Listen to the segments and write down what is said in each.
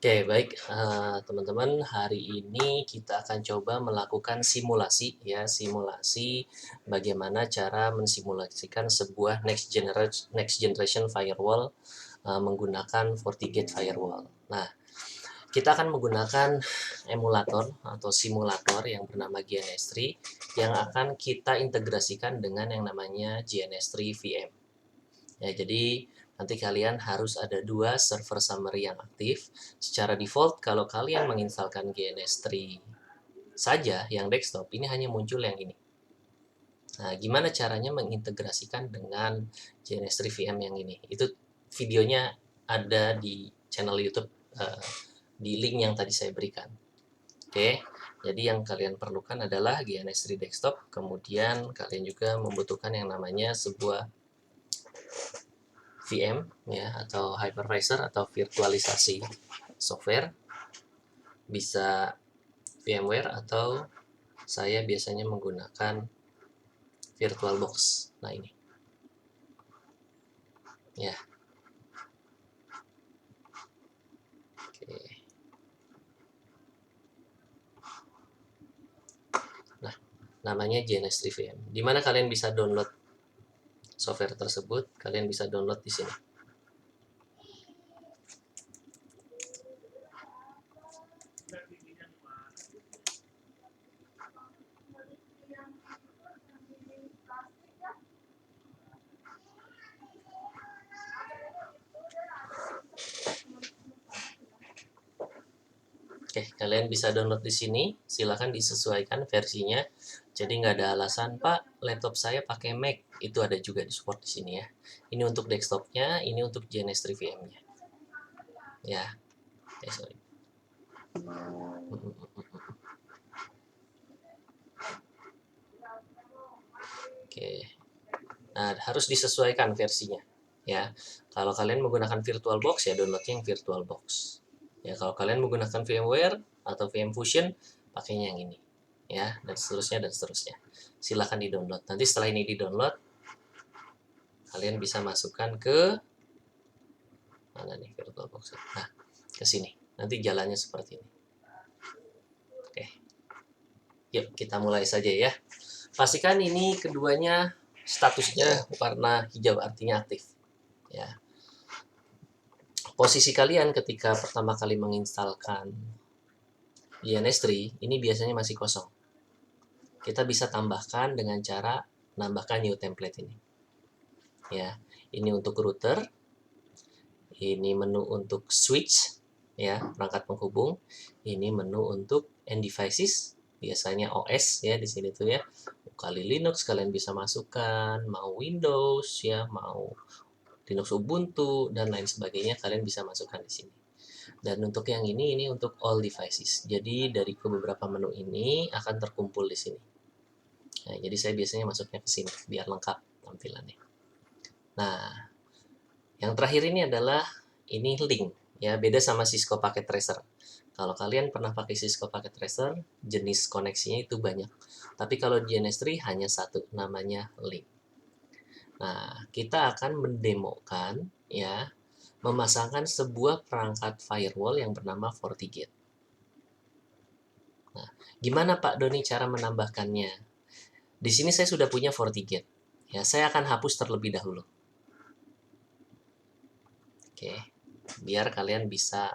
Oke, baik, teman-teman, hari ini kita akan coba melakukan simulasi ya, simulasi bagaimana cara mensimulasikan sebuah next generation firewall menggunakan FortiGate firewall. Nah, kita akan menggunakan emulator atau simulator yang bernama GNS3 yang akan kita integrasikan dengan yang namanya GNS3 VM. Ya, jadi nanti kalian harus ada dua server summary yang aktif. Secara default, kalau kalian menginstalkan GNS3 saja yang desktop, ini hanya muncul yang ini. Nah, gimana caranya mengintegrasikan dengan GNS3 VM yang ini? Itu videonya ada di channel YouTube di link yang tadi saya berikan. Oke, jadi yang kalian perlukan adalah GNS3 desktop, kemudian kalian juga membutuhkan yang namanya sebuah VM ya, atau hypervisor atau virtualisasi software, bisa VMware atau saya biasanya menggunakan VirtualBox. Nah, ini ya. Oke. Nah, namanya GNS3 VM. Di mana kalian bisa download software tersebut? Kalian bisa download di sini. Oke, kalian bisa download di sini. Silahkan disesuaikan versinya. Jadi nggak ada alasan, Pak, laptop saya pakai Mac. Itu ada juga di support di sini ya. Ini untuk desktopnya, ini untuk GNS3 VM-nya. Ya, sorry. Oke. Nah, harus disesuaikan versinya. Ya, kalau kalian menggunakan VirtualBox ya downloadnya yang VirtualBox. Ya, kalau kalian menggunakan VMware atau VMfusion, pakainya yang ini. Ya, dan seterusnya dan seterusnya. Silahkan di-download. Nanti setelah ini di-download, kalian bisa masukkan ke mana nih VirtualBox. Nah, ke sini. Nanti jalannya seperti ini. Oke. Yuk, kita mulai saja ya. Pastikan ini keduanya statusnya warna hijau, artinya aktif. Ya. Posisi kalian ketika pertama kali menginstalkan GNS3 ini biasanya masih kosong. Kita bisa tambahkan dengan cara nambahkan new template ini. Ya, ini untuk router, ini menu untuk switch, ya, perangkat penghubung, ini menu untuk end devices, biasanya OS ya di sini tuh ya. Kali Linux kalian bisa masukkan, mau Windows ya, mau Linux Ubuntu dan lain sebagainya kalian bisa masukkan di sini. Dan untuk yang ini untuk all devices. Jadi dari beberapa menu ini akan terkumpul di sini. Nah, jadi saya biasanya masuknya ke sini biar lengkap tampilannya. Nah, yang terakhir ini adalah ini link ya, beda sama Cisco Packet Tracer. Kalau kalian pernah pakai Cisco Packet Tracer, jenis koneksinya itu banyak. Tapi kalau GNS3 hanya satu, namanya link. Nah, kita akan mendemokan ya, memasangkan sebuah perangkat firewall yang bernama FortiGate. Nah, gimana Pak Doni cara menambahkannya? Di sini saya sudah punya FortiGate. Ya, saya akan hapus terlebih dahulu. Oke, biar kalian bisa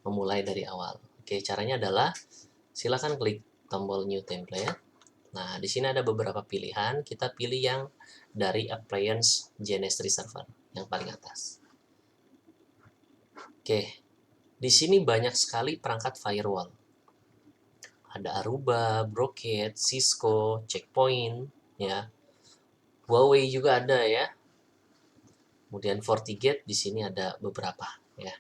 memulai dari awal. Oke, caranya adalah silakan klik tombol New Template. Nah, di sini ada beberapa pilihan. Kita pilih yang dari Appliance GNS3 Server, yang paling atas. Oke, di sini banyak sekali perangkat firewall. Ada Aruba, Brocade, Cisco, Checkpoint, ya. Huawei juga ada ya. Kemudian FortiGate di sini ada beberapa ya.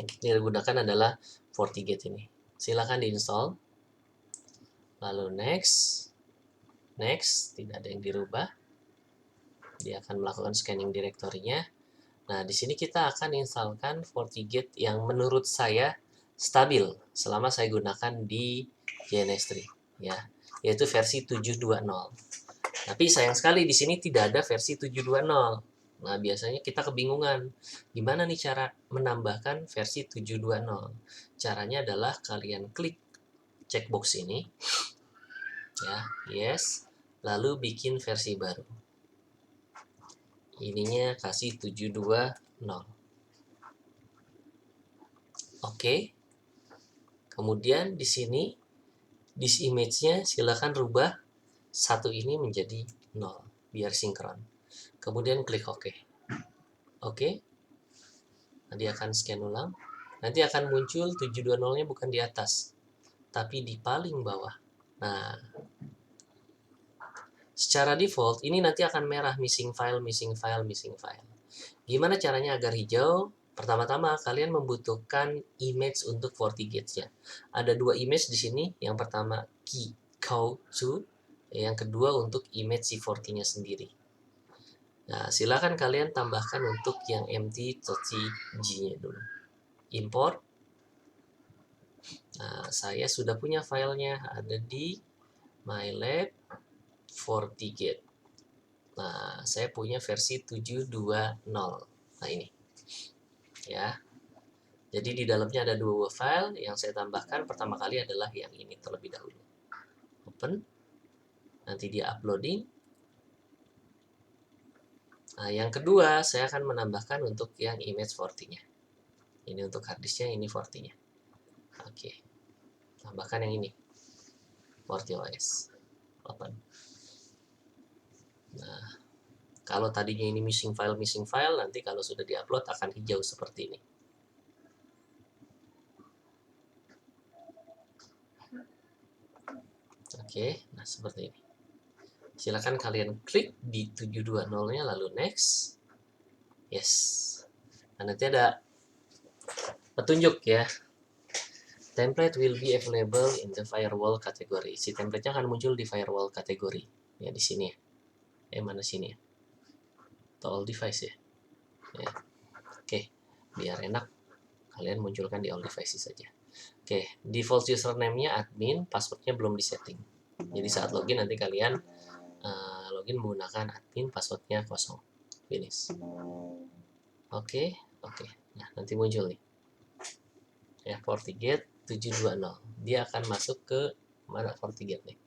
Yang kita gunakan adalah FortiGate ini. Silakan diinstal. Lalu next, tidak ada yang dirubah. Dia akan melakukan scanning direktorinya. Nah, di sini kita akan instalkan FortiGate yang menurut saya stabil selama saya gunakan di GNS3 ya, yaitu versi 7.20. Tapi sayang sekali di sini tidak ada versi 7.20. Nah, biasanya kita kebingungan, gimana nih cara menambahkan versi 7.20? Caranya adalah kalian klik checkbox ini, ya, yes, lalu bikin versi baru. Ininya kasih 7.20. Oke. Kemudian di sini, this image-nya silakan rubah satu ini menjadi 0, biar sinkron. Kemudian klik OK. Oke. Nanti akan scan ulang. Nanti akan muncul 720-nya bukan di atas, tapi di paling bawah. Nah, secara default ini nanti akan merah, missing file, missing file, missing file. Gimana caranya agar hijau? Pertama-tama kalian membutuhkan image untuk FortiGate-nya. Ada dua image di sini. Yang pertama key cow2, yang kedua untuk image si Forti-nya sendiri. Nah, silakan kalian tambahkan untuk yang empty.tg-nya dulu. Import. Nah, saya sudah punya filenya, ada di MyLab FortiGate. Nah, saya punya versi 7.20. Nah, ini. Ya. Jadi di dalamnya ada dua file. Yang saya tambahkan pertama kali adalah yang ini terlebih dahulu. Open. Nanti dia uploading. Nah, yang kedua saya akan menambahkan untuk yang image Forti-nya. Ini untuk harddisknya, ini Forti-nya. Oke. Tambahkan yang ini. FortiOS. Open. Nah, kalau tadinya ini missing file, nanti kalau sudah diupload akan hijau seperti ini. Oke, nah seperti ini. Silakan kalian klik di 7.20-nya lalu next. Yes. Nah, nanti ada petunjuk ya. Template will be available in the firewall category. Si template-nya akan muncul di firewall kategori. Ya di sini ya. Mana sini ya? Atau all device ya. Ya. Oke, biar enak kalian munculkan di all devices saja. Oke, default username-nya admin, password-nya belum disetting. Jadi saat login nanti kalian login menggunakan admin, password-nya kosong. Finish. Oke. Nah, nanti muncul nih. Ya, FortiGate 7.20. Dia akan masuk ke mana FortiGate nih?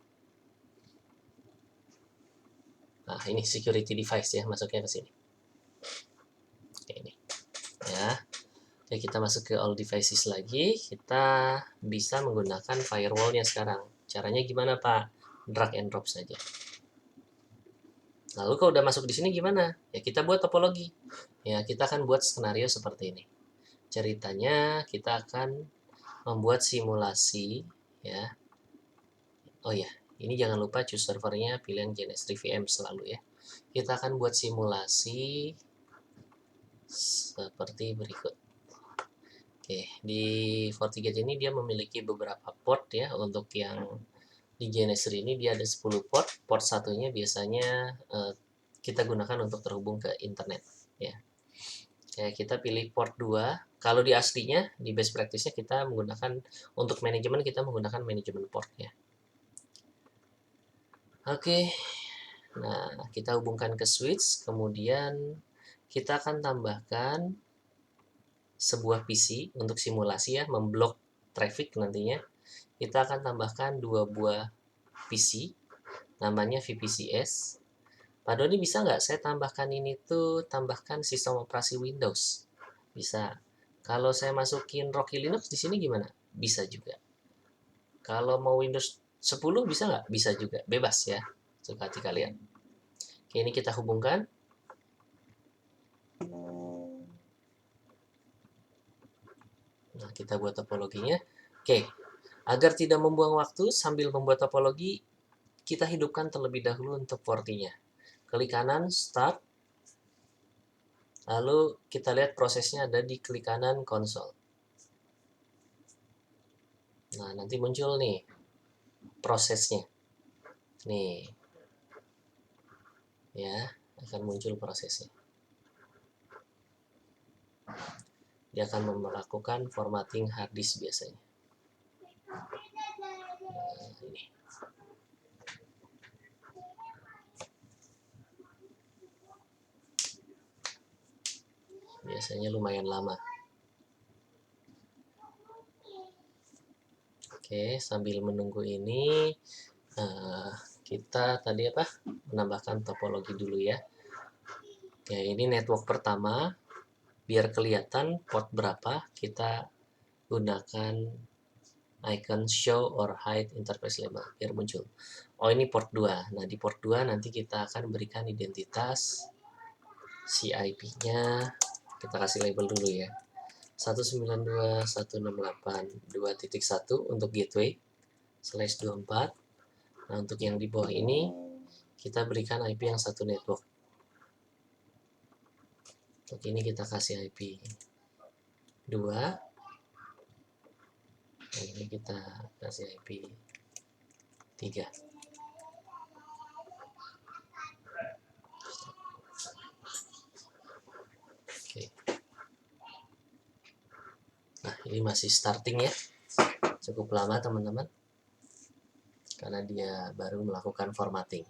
Nah, ini security device ya, masuknya ke sini. Oke, ini. Ya. Oke, kita masuk ke all devices lagi. Kita bisa menggunakan firewall-nya sekarang. Caranya gimana, Pak? Drag and drop saja. Lalu kalau udah masuk di sini gimana? Ya kita buat topologi. Ya kita akan buat skenario seperti ini. Ceritanya kita akan membuat simulasi ya. Oh ya, ini jangan lupa choose servernya, pilih yang GNS3 VM selalu ya. Kita akan buat simulasi seperti berikut. Oke, di FortiGate ini dia memiliki beberapa port ya. Untuk yang di GNS3 ini dia ada 10 port. Port satunya biasanya kita gunakan untuk terhubung ke internet ya. Kayak kita pilih port 2. Kalau di aslinya di best practice-nya kita menggunakan untuk manajemen, kita menggunakan manajemen port ya. Oke. Nah, kita hubungkan ke switch, kemudian kita akan tambahkan sebuah PC untuk simulasi ya, memblok traffic nantinya. Kita akan tambahkan 2 buah PC namanya VPCS. Pak Doni bisa nggak saya tambahkan ini tuh, tambahkan sistem operasi Windows? Bisa. Kalau saya masukin Rocky Linux di sini gimana? Bisa juga. Kalau mau Windows 10 bisa nggak? Bisa juga. Bebas ya. Suka hati kalian. Oke, ini kita hubungkan. Nah, kita buat topologinya. Oke. Agar tidak membuang waktu sambil membuat topologi, kita hidupkan terlebih dahulu untuk Forti-nya. Klik kanan, start. Lalu kita lihat prosesnya ada di klik kanan konsol. Nah, nanti muncul nih prosesnya. Nih. Ya, akan muncul prosesnya. Dia akan melakukan formatting hard disk biasanya. Nah, ini. Biasanya lumayan lama. Oke, sambil menunggu ini kita tadi menambahkan topologi dulu ya. Ya, ini network pertama. Biar kelihatan port berapa, kita gunakan icon show or hide interface label biar muncul. Oh, ini port 2. Nah, di port 2 nanti kita akan berikan identitas si IP-nya. Kita kasih label dulu ya. 192.168.2.1 untuk gateway /24. Nah, untuk yang di bawah ini kita berikan IP yang satu network. Untuk ini kita kasih IP 2. Dan ini kita kasih IP 3. Oke. Nah, ini masih starting ya. Cukup lama teman-teman. Karena dia baru melakukan formatting.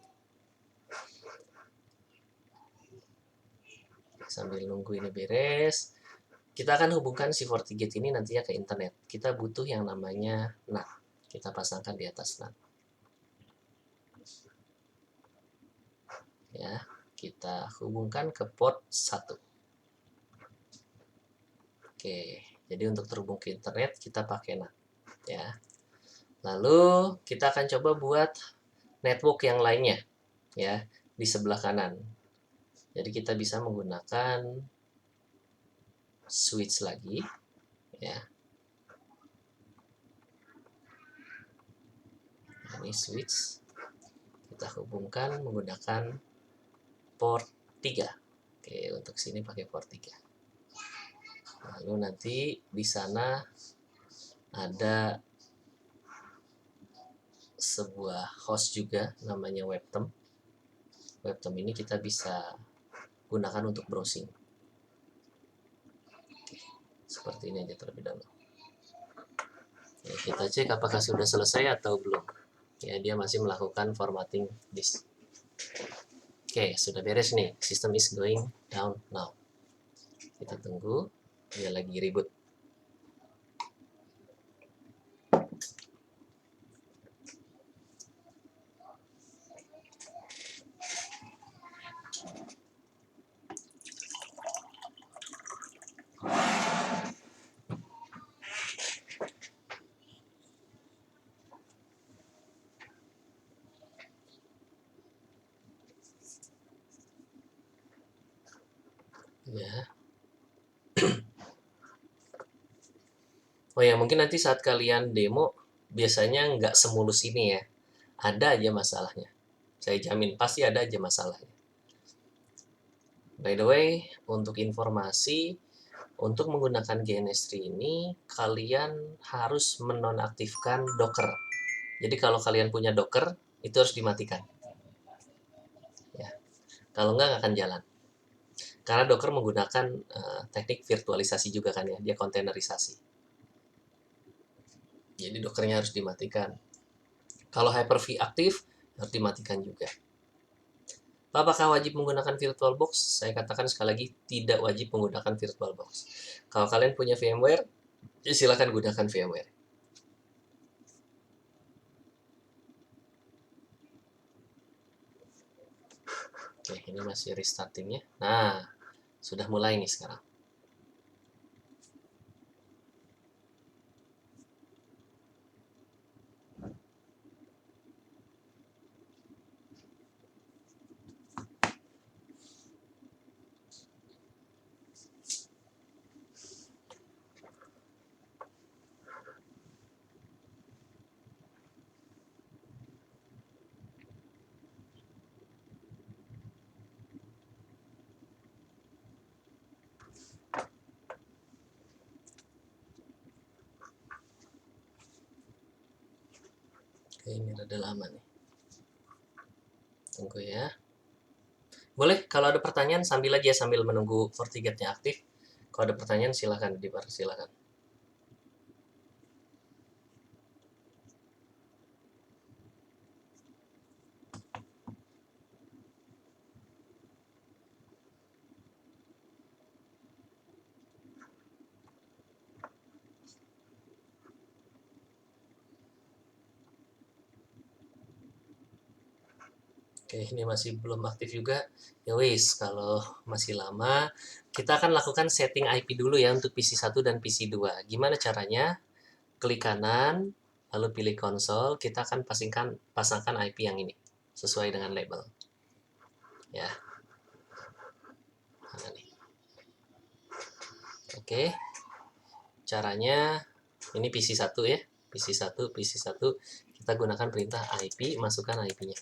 Sambil nunggu ini beres, kita akan hubungkan si FortiGate ini nantinya ke internet. Kita butuh yang namanya NAT. Kita pasangkan di atas NAT. Ya, kita hubungkan ke port 1. Oke, jadi untuk terhubung ke internet kita pakai NAT ya. Lalu kita akan coba buat network yang lainnya ya di sebelah kanan. Jadi kita bisa menggunakan switch lagi ya. Ini switch kita hubungkan menggunakan port 3. Oke, untuk sini pakai port 3. Lalu nanti di sana ada sebuah host juga namanya webtem. Webtem ini kita bisa gunakan untuk browsing. Oke, seperti ini aja terlebih dahulu. Ya, kita cek apakah sudah selesai atau belum. Ya, dia masih melakukan formatting disk. Oke, sudah beres nih. System is going down now. Kita tunggu. Dia lagi ribut. Ya. Oh ya, mungkin nanti saat kalian demo, biasanya nggak semulus ini ya. Ada aja masalahnya. Saya jamin, pasti ada aja masalahnya. By the way, untuk informasi, untuk menggunakan GNS3 ini, kalian harus menonaktifkan Docker. Jadi kalau kalian punya Docker, itu harus dimatikan. Ya. Kalau nggak akan jalan. Karena Docker menggunakan teknik virtualisasi juga kan ya, dia kontainerisasi. Jadi Dockernya harus dimatikan. Kalau Hyper-V aktif, harus dimatikan juga. Apakah wajib menggunakan VirtualBox? Saya katakan sekali lagi, tidak wajib menggunakan VirtualBox. Kalau kalian punya VMware, ya silakan gunakan VMware. Oke, ini masih restarting ya. Nah, sudah mulai nih sekarang. Oke, ini rada lama nih. Tunggu ya. Boleh, kalau ada pertanyaan sambil aja sambil menunggu FortiGate-nya aktif. Kalau ada pertanyaan silakan dipersilakan. Oke, ini masih belum aktif juga. Ya wis, kalau masih lama, kita akan lakukan setting IP dulu ya untuk PC 1 dan PC 2. Gimana caranya? Klik kanan, lalu pilih konsol, kita akan pasangkan IP yang ini sesuai dengan label. Ya. Mana nih? Oke. Caranya ini PC 1 ya. PC 1 kita gunakan perintah IP, masukkan IP-nya.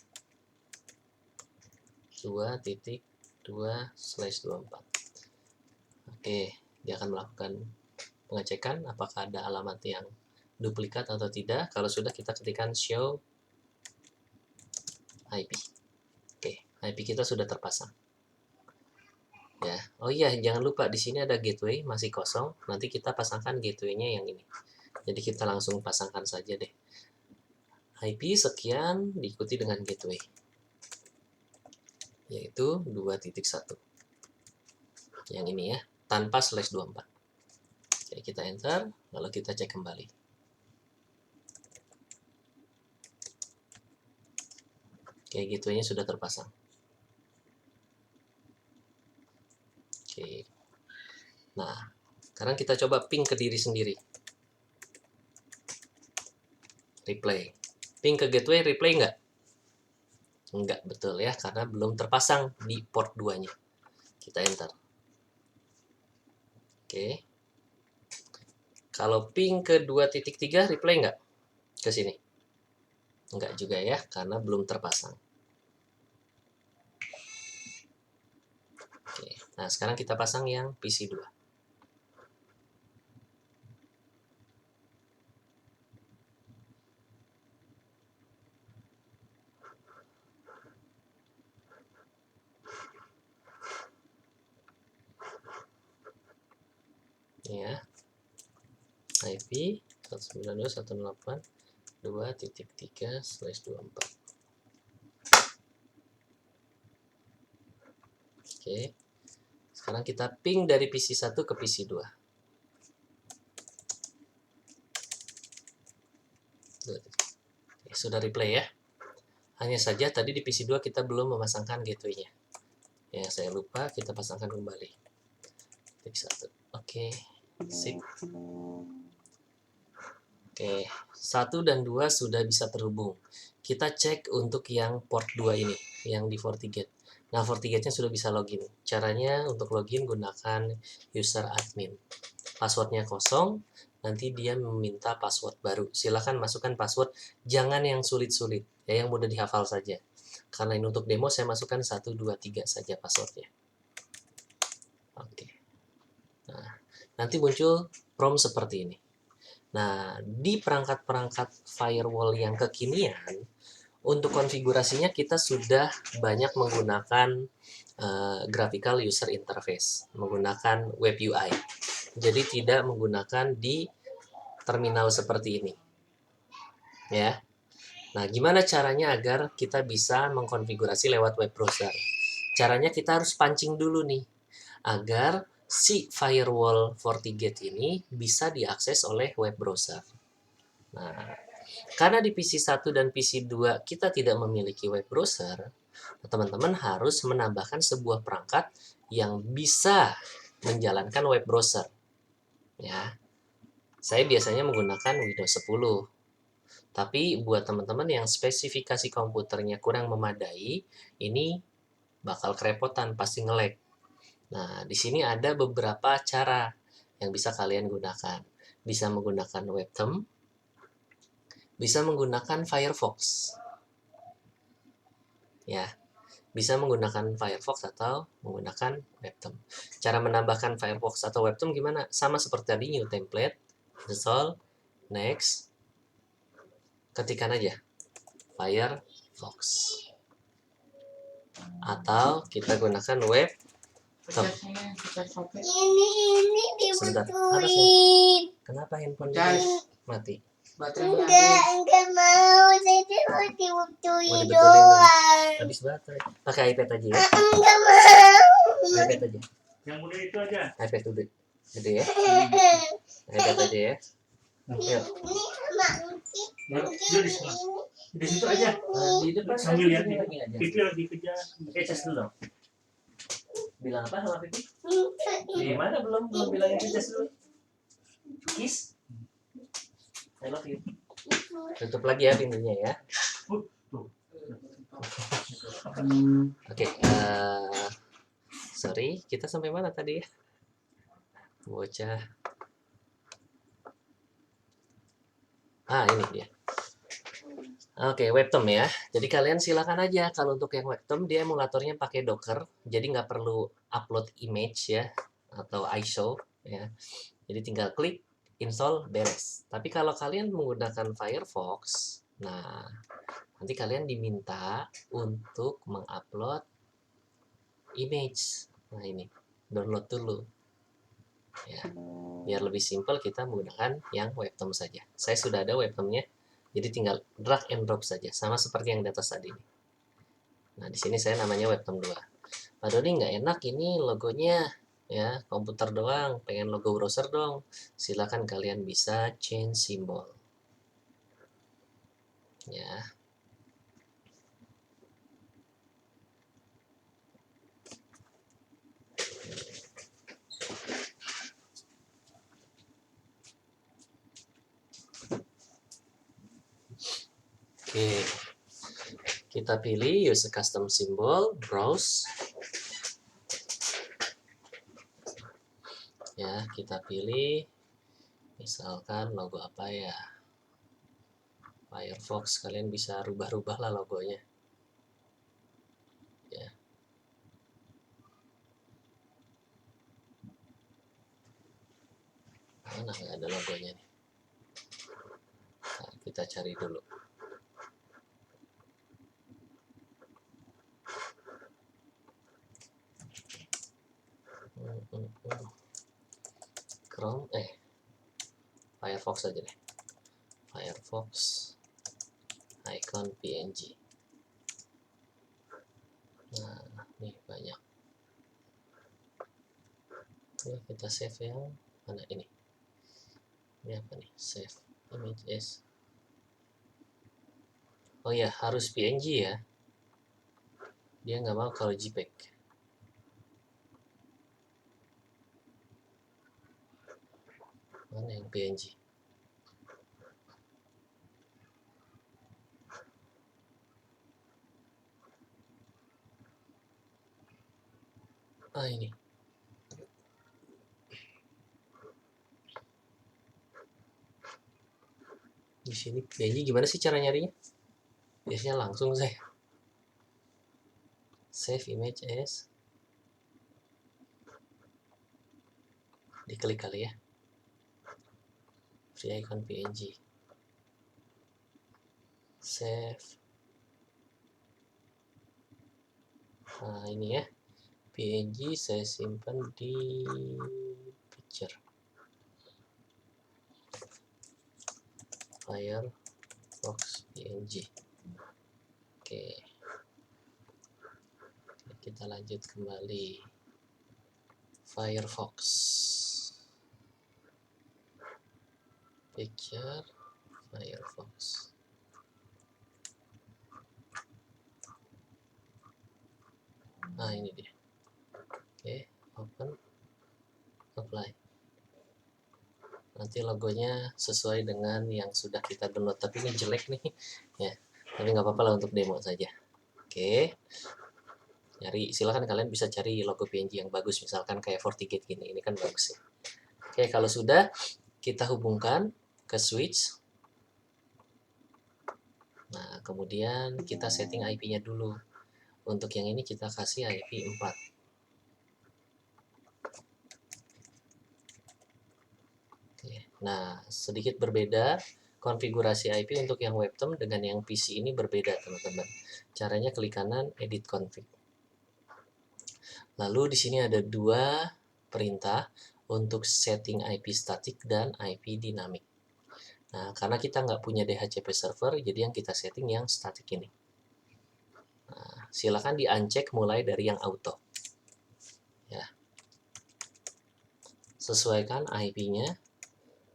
2.2/24. Oke, dia akan melakukan pengecekan apakah ada alamat yang duplikat atau tidak. Kalau sudah, kita ketikkan show IP. Oke, IP kita sudah terpasang. Ya. Oh iya, jangan lupa di sini ada gateway masih kosong. Nanti kita pasangkan gateway-nya yang ini. Jadi kita langsung pasangkan saja deh. IP sekian diikuti dengan gateway, yaitu 2.1. Yang ini ya, tanpa /24. Oke, kita enter, lalu kita cek kembali. Oke, gateway-nya sudah terpasang. Oke. Nah, sekarang kita coba ping ke diri sendiri. Replay. Ping ke gateway, replay nggak? Enggak, betul ya, karena belum terpasang di port 2-nya. Kita enter. Oke. Kalau ping ke 2.3, replay nggak? Ke sini. Enggak juga ya, karena belum terpasang. Oke. Nah, sekarang kita pasang yang PC 2. Ya. IP 192.168.2.3/24. Oke. Sekarang kita ping dari PC 1 ke PC 2. Sudah replay ya. Hanya saja tadi di PC 2 kita belum memasangkan gateway-nya. Ya, saya lupa, kita pasangkan kembali. Tik 1. Oke. Sip. Oke, 1 dan 2 sudah bisa terhubung. Kita cek untuk yang port 2 ini, yang di FortiGate. Nah, FortiGate-nya sudah bisa login. Caranya untuk login gunakan user admin. Passwordnya kosong, nanti dia meminta password baru. Silahkan masukkan password, jangan yang sulit-sulit, ya, yang mudah dihafal saja. Karena ini untuk demo, saya masukkan 1, 2, 3 saja passwordnya. Oke. Nah, nanti muncul prompt seperti ini. Nah, di perangkat-perangkat firewall yang kekinian, untuk konfigurasinya kita sudah banyak menggunakan graphical user interface, menggunakan web UI. Jadi tidak menggunakan di terminal seperti ini. Ya. Nah, gimana caranya agar kita bisa mengkonfigurasi lewat web browser? Caranya kita harus pancing dulu nih, agar si firewall FortiGate ini bisa diakses oleh web browser. Nah, karena di PC 1 dan PC 2 kita tidak memiliki web browser, teman-teman harus menambahkan sebuah perangkat yang bisa menjalankan web browser. Ya. Saya biasanya menggunakan Windows 10. Tapi buat teman-teman yang spesifikasi komputernya kurang memadai, ini bakal kerepotan, pasti nge-lag. Nah, di sini ada beberapa cara yang bisa kalian gunakan. Bisa menggunakan webtem, bisa menggunakan Firefox. Ya, bisa menggunakan Firefox atau menggunakan webtem. Cara menambahkan Firefox atau webtem gimana? Sama seperti tadi, new template, install, next, ketikkan aja Firefox. Atau kita gunakan web. Ini Sebentar. dibutuhin. Kenapa handphone mati? Enggak mau. Saya mau dibutuhin Mau dibetulin doang. habis baterai. Pakai iPad aja ya. Enggak mau. iPad aja. Yang muda itu aja. iPad gede. Gede ya. iPad aja ya. Yuk. Ini sama Uci. Yuk di sana. Di situ aja. Di depan Sambil lihat Pipi nih. lagi aja. Pipi lagi kejar. Pakai cas dulu dong. Bilang apa sama Pipi? Gimana belum bilangin ke Jess dulu? Kiss. I love you. Tutup lagi ya pintunya ya. Oke, sorry, kita sampai mana tadi ya? Bocah. Ini dia. Oke, webtom ya. Jadi kalian silakan aja kalau untuk yang webtom dia emulatornya pakai Docker, jadi nggak perlu upload image ya atau ISO ya. Jadi tinggal klik install beres. Tapi kalau kalian menggunakan Firefox, nah nanti kalian diminta untuk mengupload image. Nah ini download dulu ya. Biar lebih simpel kita menggunakan yang webtom saja. Saya sudah ada webtomnya. Jadi tinggal drag and drop saja, sama seperti yang di atas tadi. Nah, di sini saya namanya webtom 2. Pak Doni nggak enak ini logonya, ya komputer doang, pengen logo browser dong. Silakan kalian bisa change symbol. Ya. Oke. Kita pilih use a custom symbol, browse. Ya, kita pilih misalkan logo apa ya? Firefox, kalian bisa rubah-rubah lah logonya. Ya. Mana nggak ada logonya nih? Nah, kita cari dulu. Chrome, Firefox aja deh. Firefox icon PNG. Nah, nih banyak. Oke, kita save yang mana ini? Ini apa nih? Save images. Oh ya, harus PNG ya. Dia nggak mau kalau JPEG. Mana yang PNG? Ini. Di sini PNG gimana sih cara nyarinya? Biasanya langsung saya save image as, diklik kali ya, free icon PNG, save. Nah ini ya, PNG saya simpan di picture Firefox PNG. Oke, kita lanjut kembali. Firefox picture Firefox. Nah ini dia. Oke, open, apply. Nanti logonya sesuai dengan yang sudah kita download, tapi ini jelek nih ya, tapi nggak apa-apa lah untuk demo saja. Oke, silakan kalian bisa cari logo PNG yang bagus, misalkan kayak FortiGate gini, ini kan bagus ya. Oke, kalau sudah kita hubungkan ke switch. Nah kemudian kita setting IP-nya dulu. Untuk yang ini kita kasih IP 4. Nah, sedikit berbeda konfigurasi IP untuk yang webtom dengan yang PC ini berbeda, teman-teman. Caranya klik kanan, edit config. Lalu di sini ada dua perintah untuk setting IP static dan IP dynamic. Nah, karena kita nggak punya DHCP server, jadi yang kita setting yang static ini. Nah, silakan di-uncheck mulai dari yang auto. Ya. Sesuaikan IP-nya,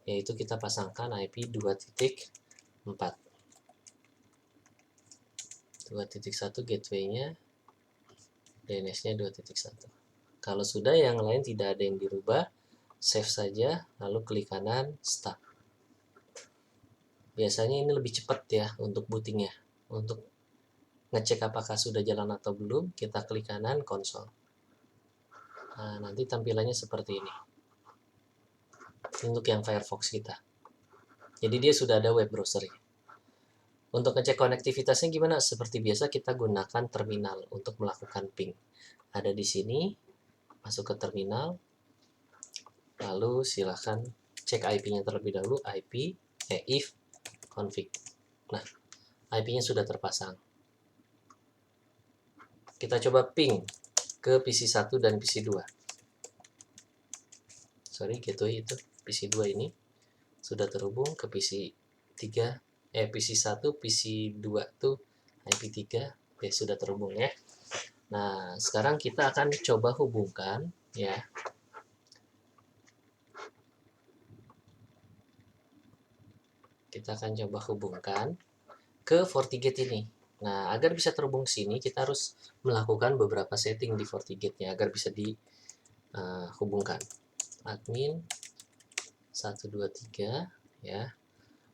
yaitu kita pasangkan IP 2.4. 2.1 gateway-nya, DNS-nya 2.1. Kalau sudah yang lain tidak ada yang dirubah, save saja, lalu klik kanan, start. Biasanya ini lebih cepat ya untuk bootingnya. Untuk ngecek apakah sudah jalan atau belum, kita klik kanan, konsol. Nah, nanti tampilannya seperti ini. Untuk yang Firefox kita. Jadi dia sudah ada web browser-nya. Untuk ngecek konektivitasnya gimana? Seperti biasa kita gunakan terminal untuk melakukan ping. Ada di sini, masuk ke terminal, lalu silahkan cek IP-nya terlebih dahulu, if config. Nah, IP-nya sudah terpasang. Kita coba ping ke PC1 dan PC2. Sorry, gateway itu PC2 ini sudah terhubung ke PC1, PC2 tuh IP3, ya sudah terhubung ya. Nah, sekarang kita akan coba hubungkan ya. Kita akan coba hubungkan ke FortiGate ini. Nah, agar bisa terhubung sini, kita harus melakukan beberapa setting di FortiGate-nya agar bisa dihubungkan. Admin 123 ya.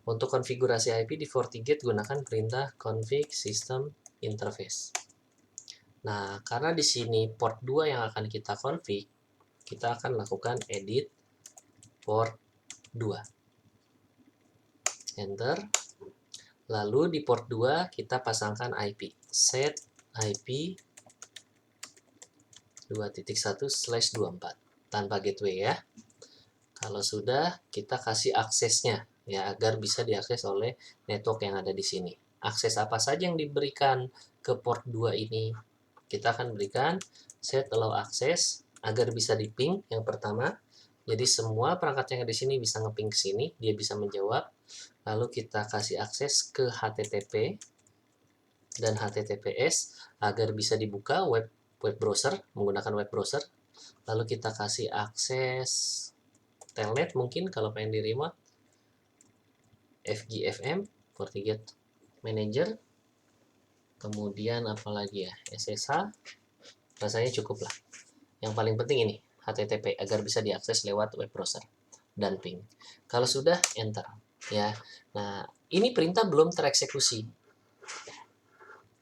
Untuk konfigurasi IP di FortiGate gunakan perintah config system interface. Nah, karena di sini port 2 yang akan kita config, kita akan lakukan edit port 2. Enter. Lalu di port 2 kita pasangkan IP. Set IP 2.1/24 tanpa gateway ya. Kalau sudah, kita kasih aksesnya ya agar bisa diakses oleh network yang ada di sini. Akses apa saja yang diberikan ke port 2 ini? Kita akan berikan set allow access agar bisa diping yang pertama. Jadi semua perangkat yang ada di sini bisa ngeping ke sini, dia bisa menjawab. Lalu kita kasih akses ke HTTP dan HTTPS agar bisa dibuka web browser menggunakan web browser. Lalu kita kasih akses telnet mungkin kalau pengen di remote. FGFM, FortiGate Manager. Kemudian apalagi ya, SSH. Rasanya cukup lah. Yang paling penting ini, HTTP agar bisa diakses lewat web browser dan ping. Kalau sudah, enter ya. Nah, ini perintah belum tereksekusi.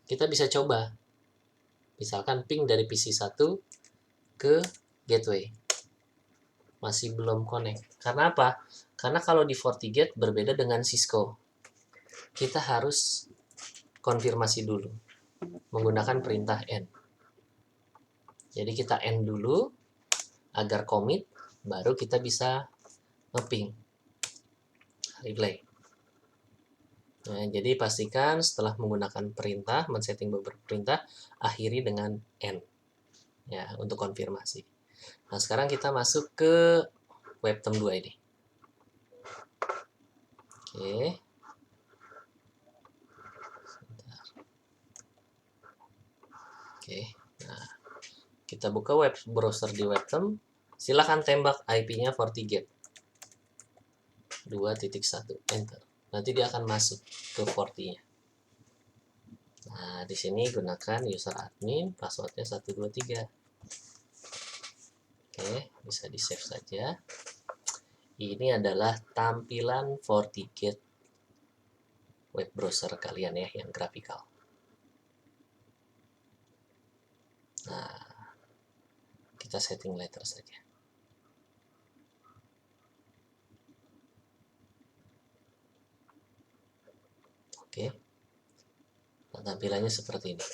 Kita bisa coba. Misalkan ping dari PC1 ke gateway. Masih belum connect. Karena apa? Karena kalau di FortiGate berbeda dengan Cisco. Kita harus konfirmasi dulu menggunakan perintah end. Jadi kita end dulu agar commit, baru kita bisa nge-ping replay. Nah, jadi pastikan setelah menggunakan perintah, men-setting beberapa perintah, akhiri dengan end ya untuk konfirmasi. Nah, sekarang kita masuk ke webtem 2 ini. Oke. Sebentar. Oke. Nah, kita buka web browser di webtem. Silakan tembak IP-nya FortiGate 2.1, enter. Nanti dia akan masuk ke Forti-nya. Nah, di sini gunakan user admin, passwordnya 123. Oke, bisa di save saja. Ini adalah tampilan FortiGate web browser kalian ya, yang grafikal. Nah, kita setting later saja. Oke. Nah, tampilannya seperti ini.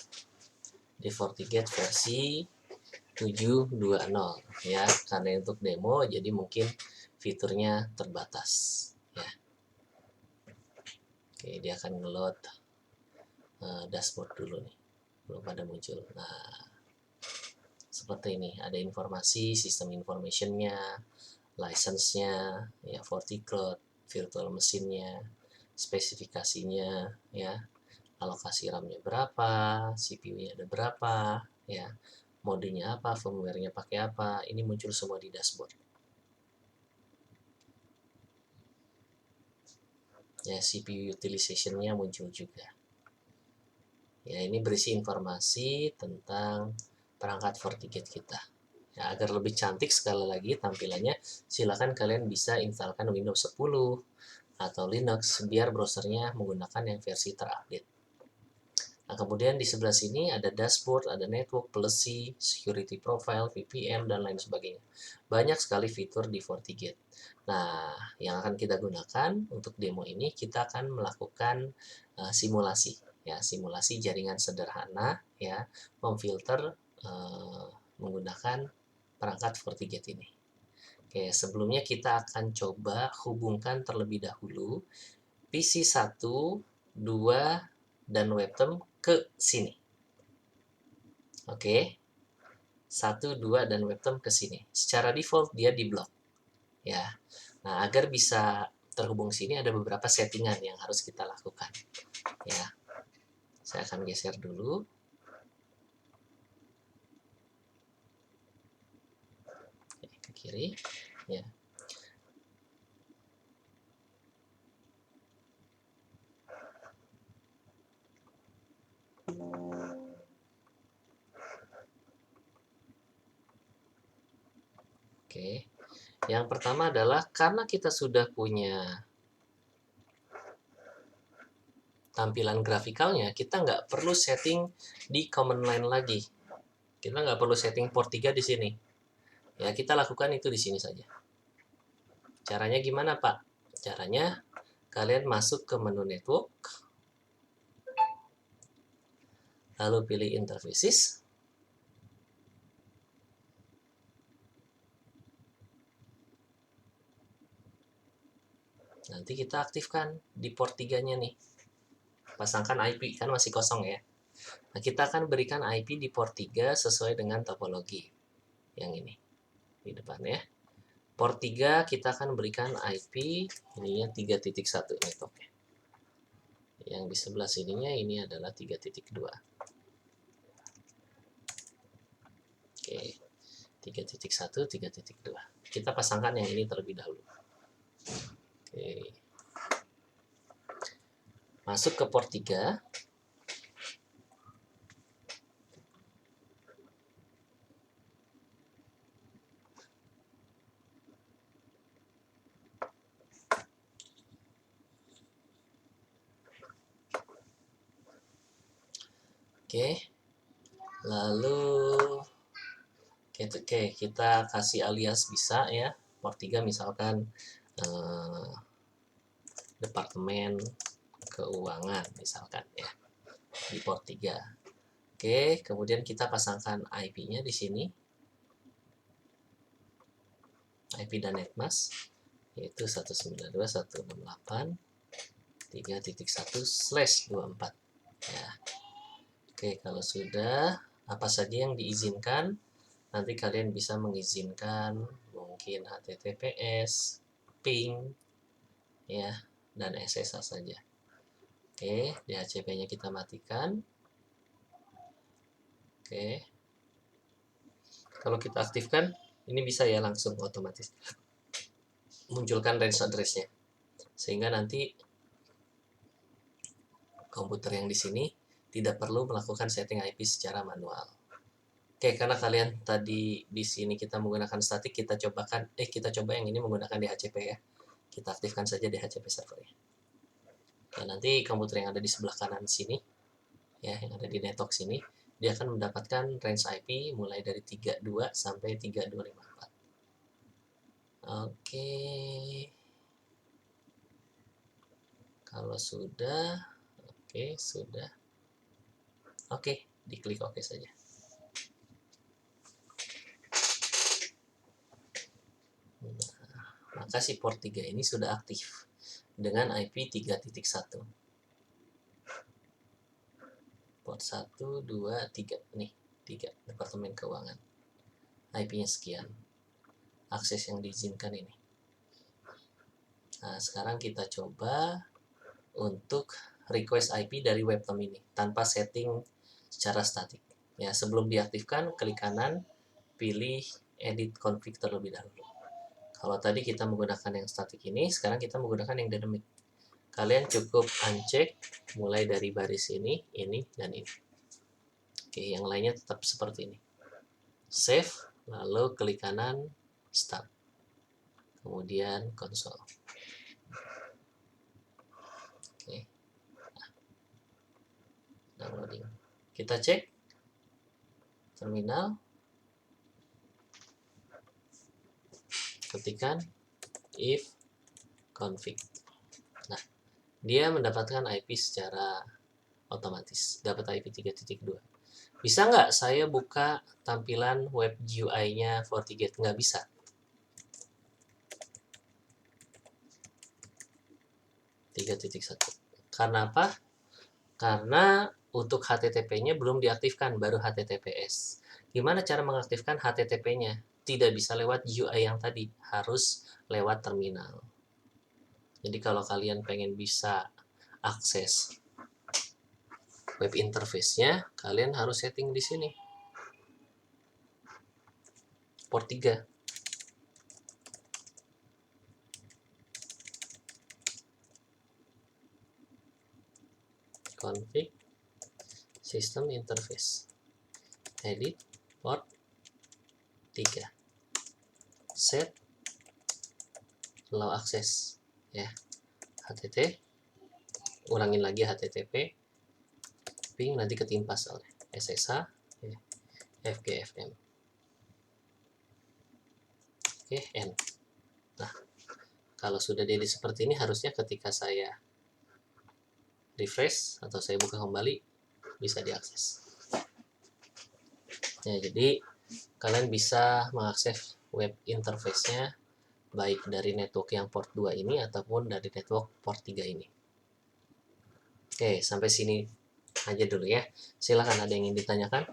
Di FortiGate versi 7.2.0 ya, karena untuk demo jadi mungkin fiturnya terbatas ya. Oke, dia akan ngeload dashboard dulu nih, belum pada muncul. Nah, seperti ini, ada informasi sistem informationnya, license-nya ya, FortiCloud, virtual mesinnya, spesifikasinya ya, alokasi RAM-nya berapa, CPU-nya ada berapa ya, modenya apa, firmware-nya pakai apa, ini muncul semua di dashboard. Ya, CPU utilization-nya muncul juga. Ya, ini berisi informasi tentang perangkat FortiGate kita. Ya, agar lebih cantik sekali lagi tampilannya, silakan kalian bisa instalkan Windows 10 atau Linux biar browsernya menggunakan yang versi terupdate. Nah, kemudian di sebelah sini ada dashboard, ada network, policy, security profile, VPN, dan lain sebagainya. Banyak sekali fitur di FortiGate. Nah, yang akan kita gunakan untuk demo ini, kita akan melakukan simulasi. Ya, simulasi jaringan sederhana, ya, memfilter menggunakan perangkat FortiGate ini. Oke, sebelumnya kita akan coba hubungkan terlebih dahulu PC 1, 2, dan webtem ke sini. Oke. 1, 2, dan webtem ke sini. Secara default dia di blok. Ya. Nah, agar bisa terhubung sini ada beberapa settingan yang harus kita lakukan. Ya. Saya akan geser dulu. Ke kiri. Ya. Oke. Yang pertama adalah karena kita sudah punya tampilan grafikalnya, kita nggak perlu setting di command line lagi. Kita nggak perlu setting port 3 di sini. Ya, kita lakukan itu di sini saja. Caranya gimana, Pak? Caranya, kalian masuk ke menu network, lalu pilih interfaces, nanti kita aktifkan di port 3-nya nih. Pasangkan IP, kan masih kosong ya. Nah, kita akan berikan IP di port 3 sesuai dengan topologi. Yang ini, di depan ya. Port 3 kita akan berikan IP, ininya 3.1 networknya. Yang di sebelah sininya ini adalah 3.2. Oke, 3.1, 3.2. Kita pasangkan yang ini terlebih dahulu. Oke. Masuk ke port 3. Oke. Lalu oke, kita kasih alias bisa ya. Port 3 misalkan Departemen Keuangan misalkan ya. Di port 3. Oke, kemudian kita pasangkan IP-nya di sini. IP dan netmask yaitu 192.168.3.1/24 ya. Oke, kalau sudah, apa saja yang diizinkan, nanti kalian bisa mengizinkan mungkin HTTPS, ping, ya, dan SSH saja. Oke, DHCP-nya kita matikan. Oke, kalau kita aktifkan, ini bisa ya langsung otomatis munculkan range address-nya, sehingga nanti komputer yang di sini tidak perlu melakukan setting IP secara manual. Oke, karena kalian tadi di sini kita menggunakan statik, kita coba yang ini menggunakan DHCP ya. Kita aktifkan saja DHCP servernya. Dan nanti komputer yang ada di sebelah kanan sini, ya, yang ada di network sini, dia akan mendapatkan range IP mulai dari 32 sampai 3254. Oke. Kalau sudah, oke, sudah. Oke, diklik oke saja. Maka si port 3 ini sudah aktif dengan IP 3.1. Port 1, 2, 3. Nih, 3. Departemen Keuangan. IP-nya sekian. Akses yang diizinkan ini. Nah, sekarang kita coba untuk request IP dari webtem ini tanpa setting secara statik. Ya, sebelum diaktifkan, klik kanan, pilih edit config terlebih dahulu. Kalau tadi kita menggunakan yang statik ini, sekarang kita menggunakan yang dynamic. kalian cukup uncheck mulai dari baris ini, dan ini. Oke, yang lainnya tetap seperti ini. Save, lalu klik kanan, start. Kemudian konsol. Oke. Downloading. Kita cek terminal. Ketikkan if config. Nah, dia mendapatkan IP secara otomatis. Dapat IP 3.2. Bisa nggak saya buka tampilan web GUI-nya FortiGate? Nggak bisa. Karena apa? Karena untuk HTTP-nya belum diaktifkan, baru HTTPS. Gimana cara mengaktifkan HTTP-nya? Tidak bisa lewat GUI yang tadi, harus lewat terminal. Jadi kalau kalian pengen bisa akses web interface-nya, kalian harus setting di sini. Port 3. Config System Interface. Edit port 3. Set allow access ya. HTTP. Ulangin lagi HTTP. Ping nanti ketimpa soalnya. SSH ya. FGFM. Oke, N. Nah, kalau sudah jadi seperti ini, harusnya ketika saya refresh atau saya buka kembali bisa diakses. Ya, jadi kalian bisa mengakses web interface-nya baik dari network yang port 2 ini ataupun dari network port 3 ini. Oke, sampai sini aja dulu ya. Silakan, ada yang ingin ditanyakan?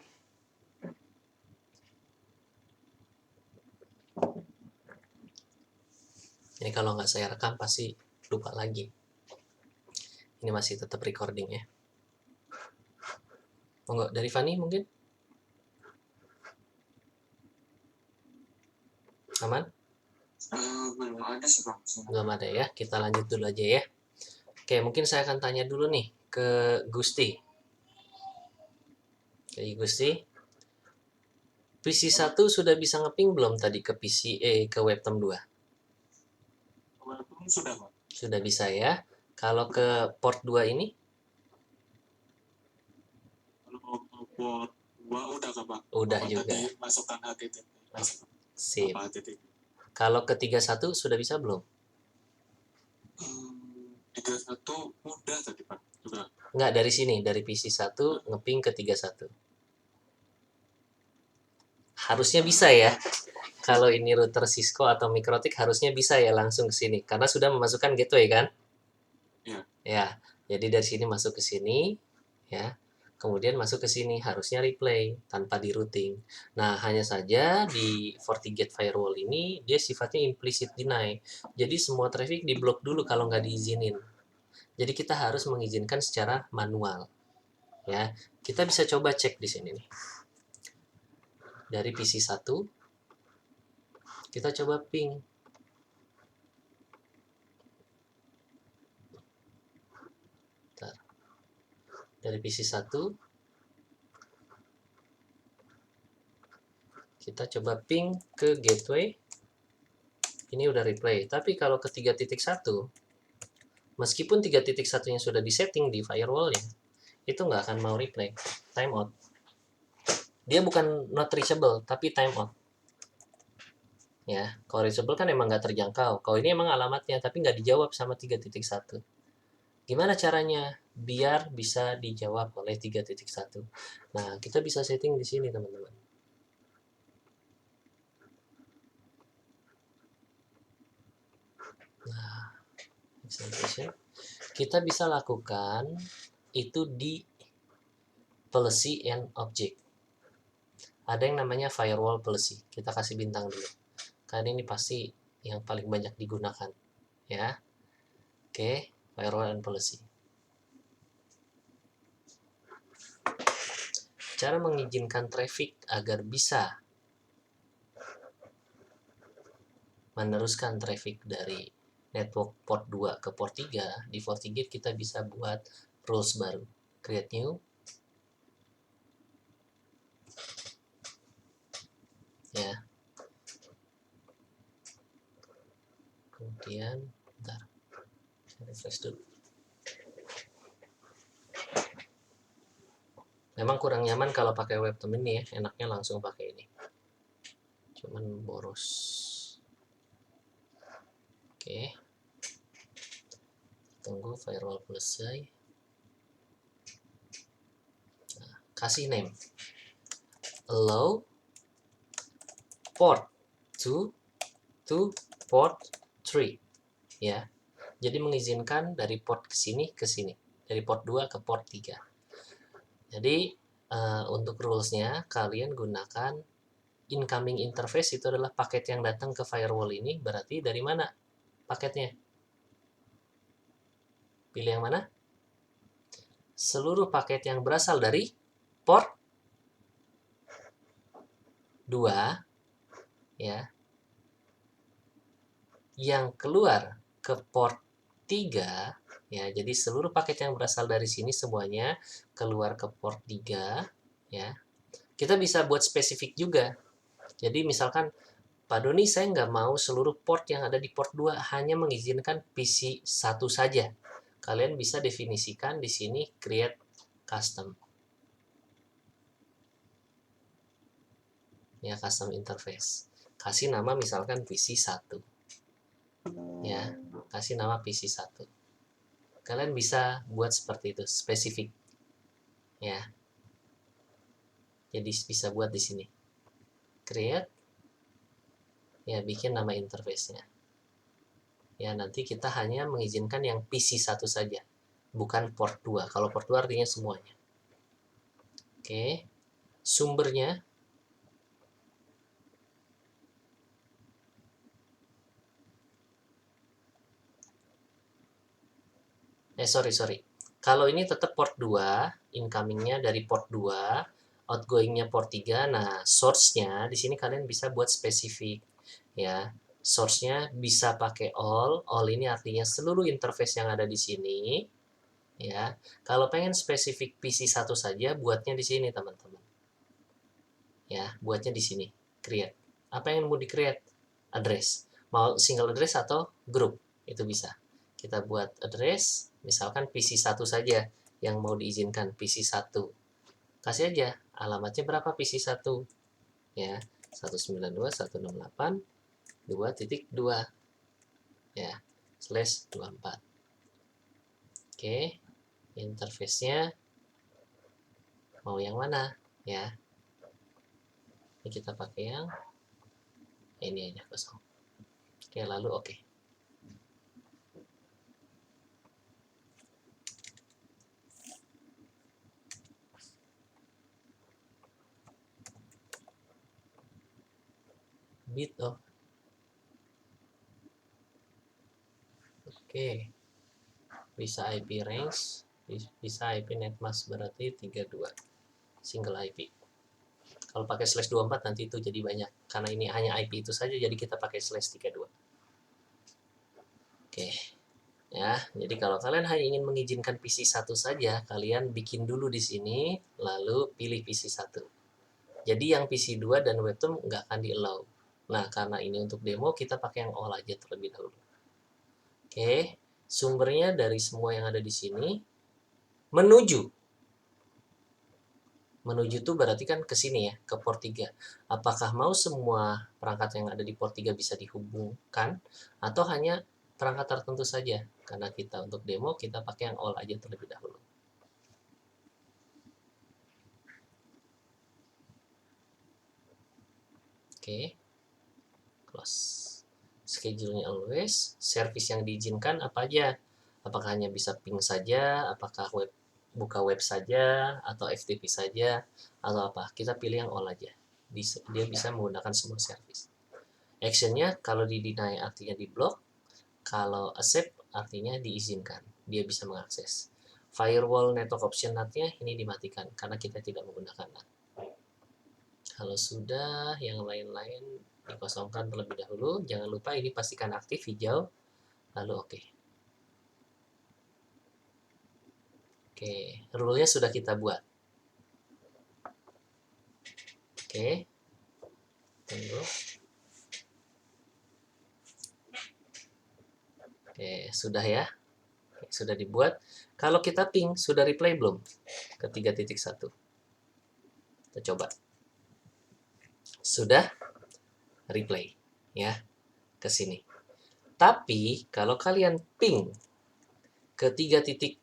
Ini kalau nggak saya rekam pasti lupa lagi. Ini masih tetap recording ya. Monggo, dari Fani mungkin? Aman? Belum ada sih Bang. Belum ada ya, kita lanjut dulu aja ya. Oke, mungkin saya akan tanya dulu nih ke Gusti. Oke, Gusti. PC 1 sudah bisa ngeping belum tadi ke ke Webtom 2? Sudah Bang. Sudah bisa ya. Kalau ke port 2 ini? Kalau port 2 udah Kak Bang. Udah Bapak juga. Tadi masukkan HTTP. Sip. Bapak HTTP. Kalau ke 31 sudah bisa belum? 31 udah tadi Pak. Juga. Enggak, dari sini, dari PC 1 ngeping ke 31. Harusnya bisa ya. Kalau ini router Cisco atau Mikrotik harusnya bisa ya langsung ke sini. Karena sudah memasukkan gateway kan? Iya. Ya, jadi dari sini masuk ke sini. Ya, kemudian masuk ke sini. Harusnya replay tanpa di routing. Nah, hanya saja di FortiGate Firewall ini, dia sifatnya implicit deny. Jadi semua traffic diblok dulu kalau nggak diizinin. Jadi kita harus mengizinkan secara manual. Ya, kita bisa coba cek di sini nih. Dari PC 1 kita coba ping. Bentar. Dari PC 1 kita coba ping ke gateway. Ini udah replay. Tapi kalau ke 3.1, meskipun 3.1-nya sudah disetting di firewall-nya, itu nggak akan mau replay. Timeout. Dia bukan not reachable, tapi timeout. Ya, kalau reachable kan emang nggak terjangkau. Kalau ini emang alamatnya, tapi nggak dijawab sama 3.1. Gimana caranya? Biar bisa dijawab oleh 3.1. Nah, kita bisa setting di sini, teman-teman. Nah, kita bisa lakukan itu di policy and object. Ada yang namanya firewall policy. Kita kasih bintang dulu. Karena ini pasti yang paling banyak digunakan. Ya. Oke, firewall and policy. Cara mengizinkan traffic agar bisa meneruskan traffic dari network port 2 ke port 3, di FortiGate kita bisa buat rules baru. Create new. Ya. Kemudian, bentar. Saya refresh dulu. Memang kurang nyaman kalau pakai webtoon ini ya, enaknya langsung pakai ini. Cuman boros. Oke. Tunggu firewall selesai. Nah, kasih name. Allow port 2 to port 3. Ya. Jadi mengizinkan dari port ke sini ke sini. Dari port 2 ke port 3. Jadi untuk rules-nya kalian gunakan incoming interface, itu adalah paket yang datang ke firewall ini. Berarti dari mana paketnya? Pilih yang mana? Seluruh paket yang berasal dari port 2 ya, yang keluar ke port 3 ya. Jadi seluruh paket yang berasal dari sini semuanya keluar ke port 3 ya. Kita bisa buat spesifik juga. Jadi misalkan Pak Doni, saya nggak mau seluruh port yang ada di port 2, hanya mengizinkan PC 1 saja. Kalian bisa definisikan di sini create custom. Ya, custom interface. Kasih nama misalkan PC 1. Ya, kasih nama PC 1. Kalian bisa buat seperti itu, spesifik. Ya. Jadi bisa buat di sini. Create. Ya, bikin nama interface-nya. Ya, nanti kita hanya mengizinkan yang PC 1 saja, bukan port 2. Kalau port 2 artinya semuanya. Oke. Sumbernya sorry. Kalau ini tetap port 2, incoming-nya dari port 2, outgoing-nya port 3. Nah, source-nya di sini kalian bisa buat spesifik ya. Source-nya bisa pakai all. All ini artinya seluruh interface yang ada di sini ya. Kalau pengen spesifik PC 1 saja, buatnya di sini, teman-teman. Ya, buatnya di sini. Create. Apa yang mau di-create? Address. Mau single address atau group, itu bisa. Kita buat address, misalkan PC 1 saja yang mau diizinkan, PC 1. Kasih aja alamatnya berapa PC 1. Ya, 192.168.2.2 ya, /24. Oke, interface-nya mau yang mana ya? Ini kita pakai yang ini aja, kosong. Oke, lalu oke. Bit of. Oke. Bisa IP range, bisa IP netmask, berarti 32 single IP. Kalau pakai /24 nanti itu jadi banyak, karena ini hanya IP itu saja, jadi kita pakai /32. Oke ya. Jadi kalau kalian hanya ingin mengizinkan PC 1 saja, kalian bikin dulu di sini, lalu pilih PC 1. Jadi yang PC 2 dan webtoon nggak akan di-allow. Nah, karena ini untuk demo, kita pakai yang all aja terlebih dahulu. Oke, sumbernya dari semua yang ada di sini menuju itu berarti kan ke sini ya, ke port 3. Apakah mau semua perangkat yang ada di port 3 bisa dihubungkan atau hanya perangkat tertentu saja? Karena kita untuk demo kita pakai yang all aja terlebih dahulu. Oke. Close. Schedule-nya always. Service yang diizinkan apa aja? Apakah hanya bisa ping saja? Apakah buka web saja? Atau FTP saja? Atau apa? Kita pilih yang all aja. Dia bisa menggunakan semua service. Action-nya kalau di deny artinya di block, kalau accept artinya diizinkan. Dia bisa mengakses. Firewall network option NAT-nya ini dimatikan karena kita tidak menggunakan NAT. Kalau sudah, yang lain-lain dikosongkan terlebih dahulu. Jangan lupa ini pastikan aktif hijau. lalu oke. Oke, rule-nya sudah kita buat. Oke, tunggu. Oke, sudah ya. Sudah dibuat. Kalau kita ping, sudah replay belum? Ke 3.1. Kita coba. Sudah replay ya ke sini. Tapi kalau kalian ping ke 3.2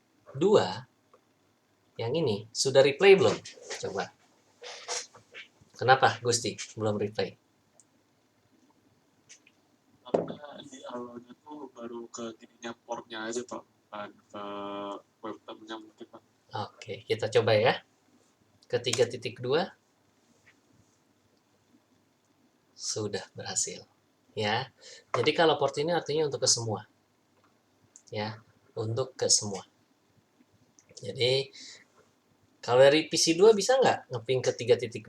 yang ini, sudah replay belum? Coba. Kenapa Gusti belum replay? Karena di awalnya tuh baru ke gininya portnya aja Pak, bukan ke webcamnya mungkin Pak. Oke, kita coba ya. Ke 3.2 sudah berhasil. Ya. Jadi kalau port ini artinya untuk ke semua. Ya, untuk ke semua. Jadi kalau dari PC2 bisa nggak ngeping ke 3.2?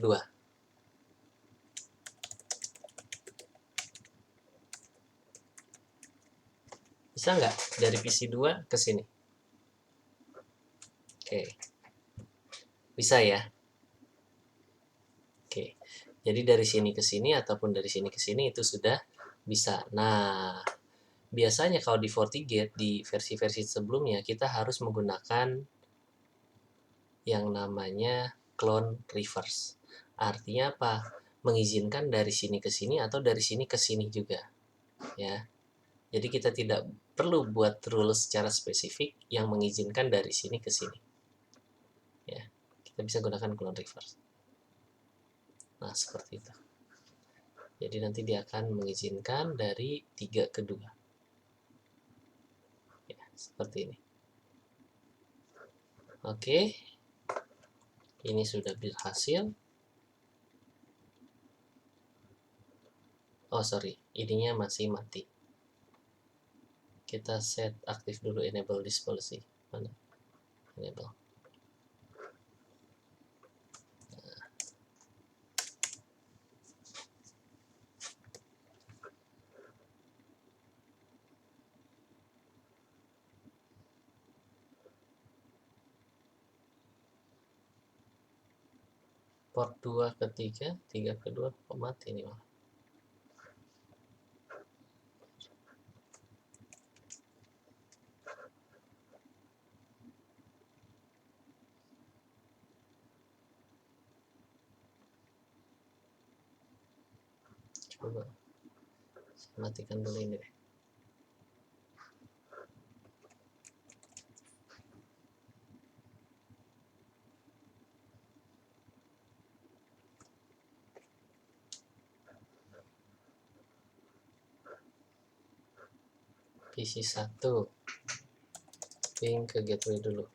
Bisa nggak dari PC2 ke sini? Oke. Bisa ya? Oke. Jadi dari sini ke sini ataupun dari sini ke sini itu sudah bisa. Nah, biasanya kalau di FortiGate di versi-versi sebelumnya kita harus menggunakan yang namanya clone reverse. Artinya apa? Mengizinkan dari sini ke sini atau dari sini ke sini juga. Ya. Jadi kita tidak perlu buat rule secara spesifik yang mengizinkan dari sini ke sini. Ya. Kita bisa gunakan clone reverse. Nah, seperti itu. Jadi nanti dia akan mengizinkan dari 3 ke 2. Ya, seperti ini. Oke. Ini sudah berhasil. Oh, sorry. Ininya masih mati. Kita set aktif dulu enable this policy. Mana? Enable. Port 2 ke 3, 3 ke 2, kok mati nih malah. Coba saya matikan dulu ini deh. PC1 ping ke gateway dulu.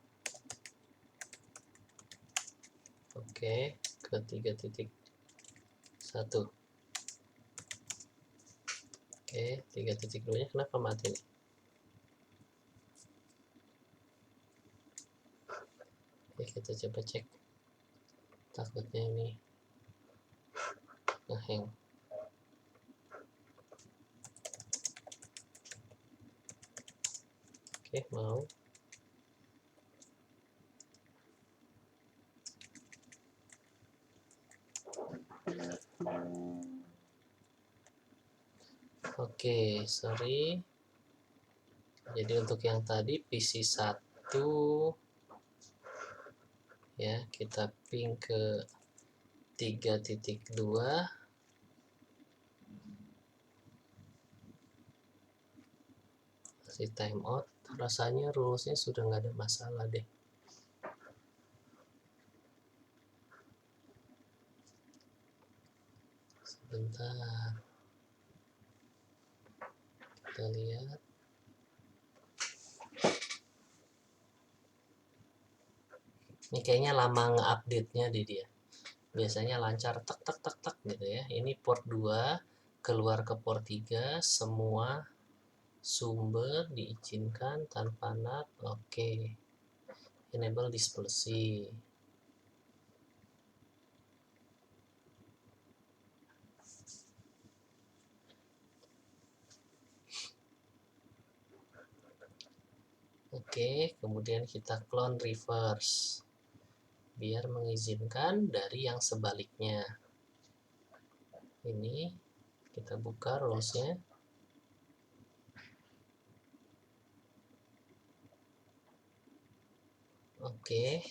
Oke, ke 3.1. Oke, 3.2 nya kenapa mati nih? Oke, kita coba cek. Takutnya ini ngehang. Oke, mau. Oke, sorry. Jadi untuk yang tadi PC1 ya, kita ping ke 3.2. Kasih timeout. Rasanya rulesnya sudah nggak ada masalah deh. Sebentar. Kita lihat. Ini kayaknya lama nge-update-nya di dia. Biasanya lancar tak tak tak tak gitu ya. Ini port 2 keluar ke port 3, semua sumber diizinkan tanpa NAT. Oke. Enable this policy. Oke, kemudian kita clone reverse biar mengizinkan dari yang sebaliknya. Ini kita buka rules-nya. Oke,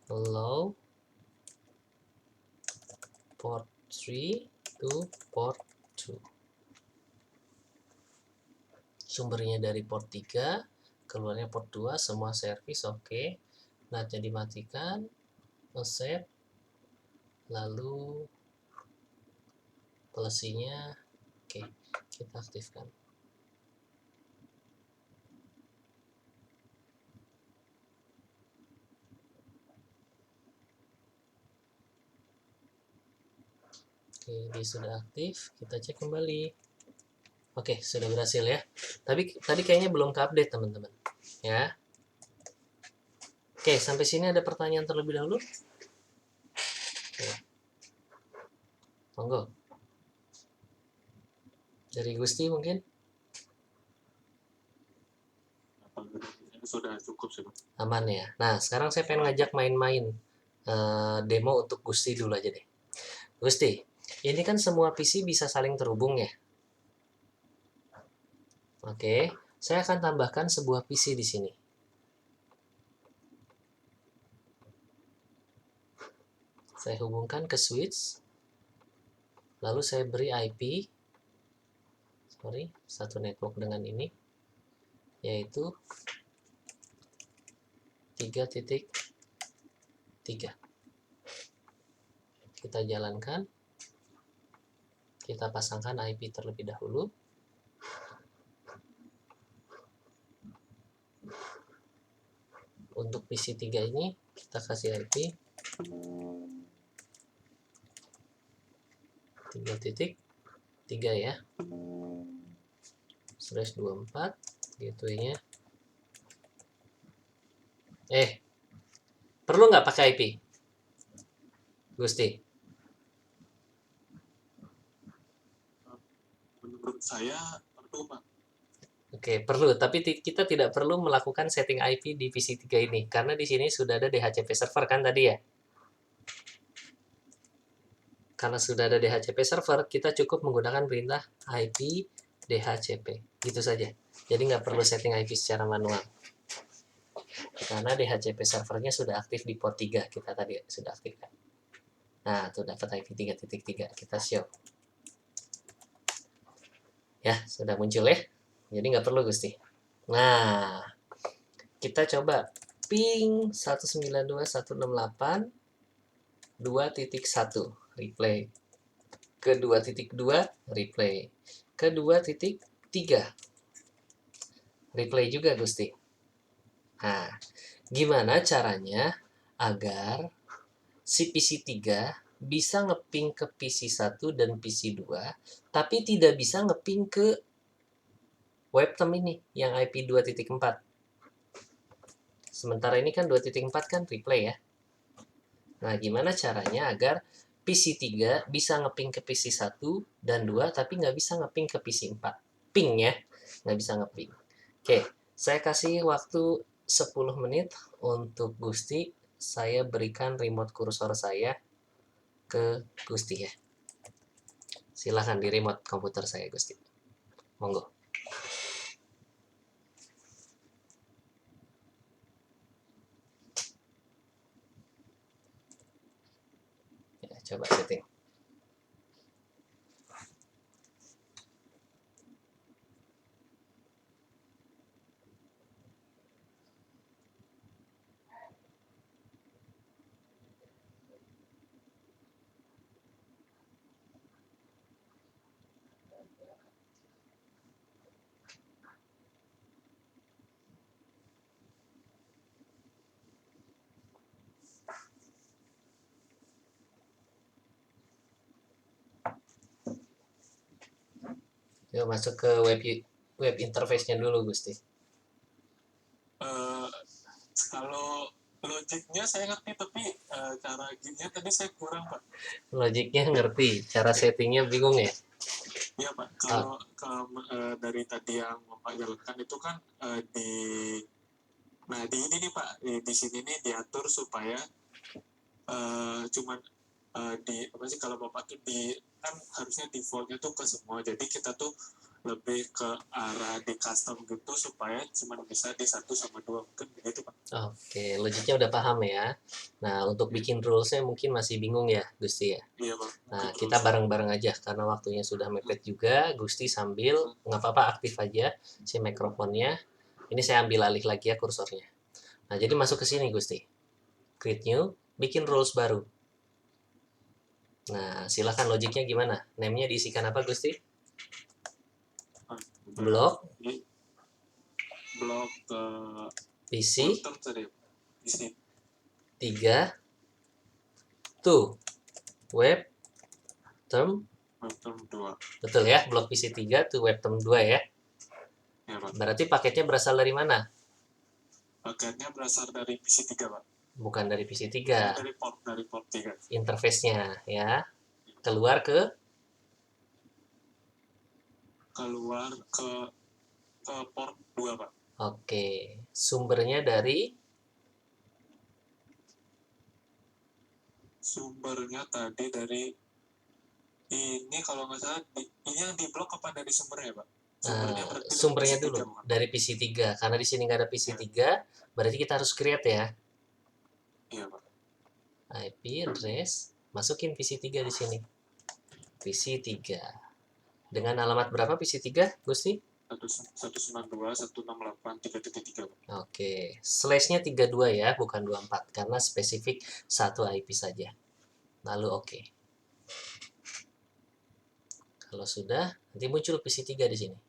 allow port 3 to port 2. Sumbernya dari port 3, keluarnya port 2, semua service oke. NAT-nya dimatikan, accept, lalu policy-nya oke, kita aktifkan. Oke, dia sudah aktif, kita cek kembali. Oke, sudah berhasil ya. Tapi tadi kayaknya belum ke-update, teman-teman. Ya. Oke, sampai sini ada pertanyaan terlebih dahulu? Ya. Monggo. Dari Gusti mungkin? Sudah cukup sih, Pak. Aman ya. Nah, sekarang saya pengen ngajak main-main demo untuk Gusti dulu aja deh. Gusti, ini kan semua PC bisa saling terhubung ya. Oke, saya akan tambahkan sebuah PC di sini. Saya hubungkan ke switch, lalu saya beri IP, satu network dengan ini, yaitu 3.3. Kita jalankan, kita pasangkan IP terlebih dahulu. Untuk PC 3 ini kita kasih IP 3.3 ya, /24 gateway-nya. Perlu nggak pakai IP? Gusti? Menurut saya perlu, Pak. Oke, perlu, tapi kita tidak perlu melakukan setting IP di PC 3 ini, karena di sini sudah ada DHCP server kan tadi ya. Karena sudah ada DHCP server, kita cukup menggunakan perintah IP DHCP, gitu saja. Jadi nggak perlu setting IP secara manual. Karena DHCP servernya sudah aktif di port 3, kita tadi sudah aktifkan. Nah, tuh dapat IP 3.3, kita show. Ya, sudah muncul ya. Jadi nggak perlu Gusti. Nah, kita coba ping 192.168 2.1 replay. Ke 2.2 replay. Ke 2.3 replay juga Gusti. Nah, gimana caranya agar si PC 3 bisa ngeping ke PC 1 dan PC 2, tapi tidak bisa ngeping ke webtem ini yang IP 2.4. Sementara ini kan 2.4 kan replay ya. Nah, gimana caranya agar PC 3 bisa ngeping ke PC 1 dan 2, tapi nggak bisa ngeping ke PC 4. Ping ya, nggak bisa ngeping. Oke, saya kasih waktu 10 menit untuk Gusti. Saya berikan remote kursor saya ke Gusti ya. Silahkan di remote komputer saya Gusti. Monggo. Ya, coba setting. Yuk masuk ke web interface-nya dulu Gusti. Kalau logiknya saya ngerti, tapi cara gininya tadi saya kurang, Pak. Logiknya ngerti, cara settingnya bingung ya? Iya, Pak. Kalau dari tadi yang Bapak jalankan itu kan di Nah, di ini nih Pak, di sini nih diatur supaya cuman di apa sih, kalau Bapak tuh di kan harusnya defaultnya tuh ke semua. Jadi kita tuh lebih ke arah di custom gitu supaya cuman bisa di 1 sama 2 mungkin begitu Pak. Oke, logiknya udah paham ya. Nah, untuk bikin rules-nya mungkin masih bingung ya, Gusti ya. Iya Pak. Nah, Mungkin kita rules. bareng-bareng aja karena waktunya sudah mepet juga. Gusti sambil nggak apa-apa aktif aja si mikrofonnya. Ini saya ambil alih lagi ya kursornya. Nah, jadi masuk ke sini Gusti. Create new, bikin rules baru. Nah, silahkan logiknya gimana? Name-nya diisikan apa Gusti? Blok, Ini blok PC, filter tadi di sini 3, to, web, term, filter 2 betul ya, blok PC 3 to web term 2 ya. ya Pak. Berarti paketnya berasal dari mana? Paketnya berasal dari PC 3 Pak. Bukan dari PC 3, Dari port 3. interface-nya ya. Keluar ke Keluar ke port 2 Pak. Oke, sumbernya dari Sumbernya tadi dari ini, kalau nggak salah ini yang di blok apa dari sumbernya Pak? Sumbernya berarti dari sumbernya PC 3 dulu bukan? dari PC 3. Karena di sini nggak ada PC 3, berarti kita harus create ya. Iya Pak. IP address, masukin PC 3 di sini. PC 3. Dengan alamat berapa PC 3, Gusti? 192.168.3.3 Pak. Oke, slash-nya 32 ya, bukan 24 karena spesifik satu IP saja. Lalu oke. Kalau sudah, nanti muncul PC 3 di sini.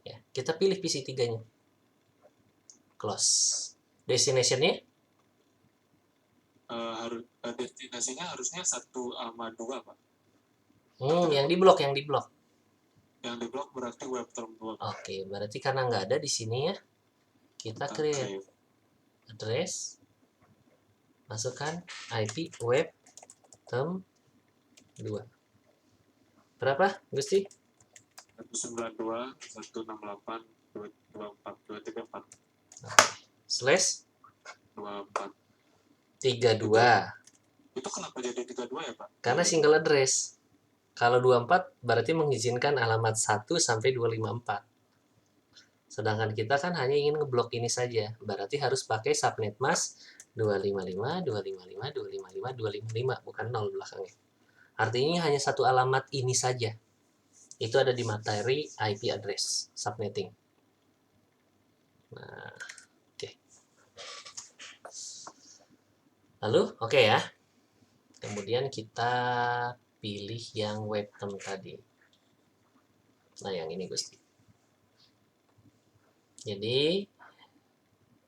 Ya, kita pilih PC 3-nya. Close. Destination-nya Destinasinya harusnya 1 sama 2 Pak. yang di blok, yang di blok. Yang di blok berarti web term 2 Pak. Oke, berarti karena nggak ada di sini ya, kita create address, masukkan IP web term 2. Berapa, Gusti? 192.168.224.234 Slash 24. 32. Itu kenapa jadi 32 ya Pak? Karena single address. Kalau 24 berarti mengizinkan alamat 1 sampai 254. Sedangkan kita kan hanya ingin ngeblok ini saja. Berarti harus pakai subnet mask 255, 255, 255, 255, bukan 0 belakangnya. Artinya hanya satu alamat ini saja. Itu ada di materi IP address subnetting. Nah, oke. Lalu, oke ya. Kemudian kita pilih yang web term tadi. Nah, yang ini Gusti. Jadi,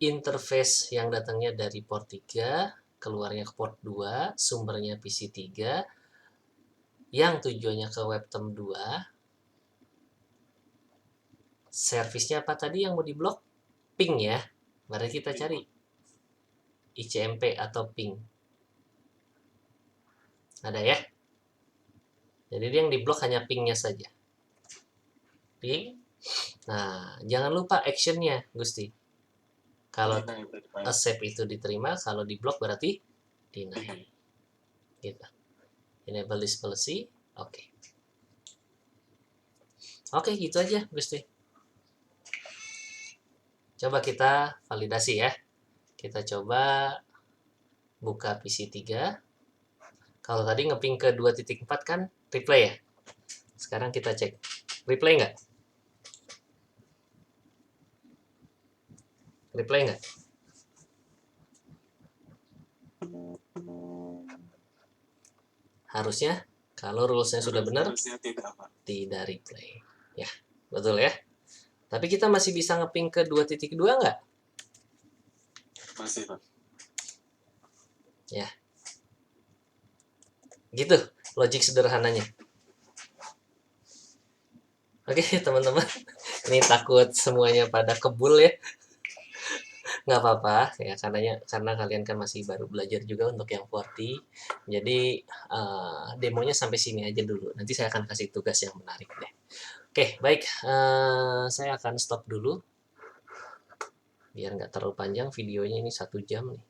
interface yang datangnya dari port 3, keluarnya ke port 2, sumbernya PC 3, yang tujuannya ke web term 2, servisnya apa tadi yang mau diblok? Ping ya. Mari kita cari ICMP atau ping. Ada ya? Jadi yang diblok hanya pingnya saja. Ping. Nah, jangan lupa actionnya, Gusti. Kalau accept itu diterima, kalau diblok berarti deny. Gitu. Enable this policy. Oke. Oke, gitu aja, Gusti. Coba kita validasi ya. Kita coba buka PC 3. Kalau tadi ngeping ke 2.4 kan replay ya. Sekarang kita cek. Replay nggak? Replay nggak? Harusnya kalau rulesnya sudah benar, tidak replay. Ya, betul ya. Tapi kita masih bisa ngeping ke 2.2 nggak? Masih Pak. Ya. Gitu logik sederhananya. Oke teman-teman, ini takut semuanya pada kebul ya. Nggak apa-apa ya, karena kalian kan masih baru belajar juga untuk yang 40. Jadi demonya sampai sini aja dulu. Nanti saya akan kasih tugas yang menarik deh. Oke, baik. Saya akan stop dulu. biar nggak terlalu panjang videonya, ini 1 jam nih.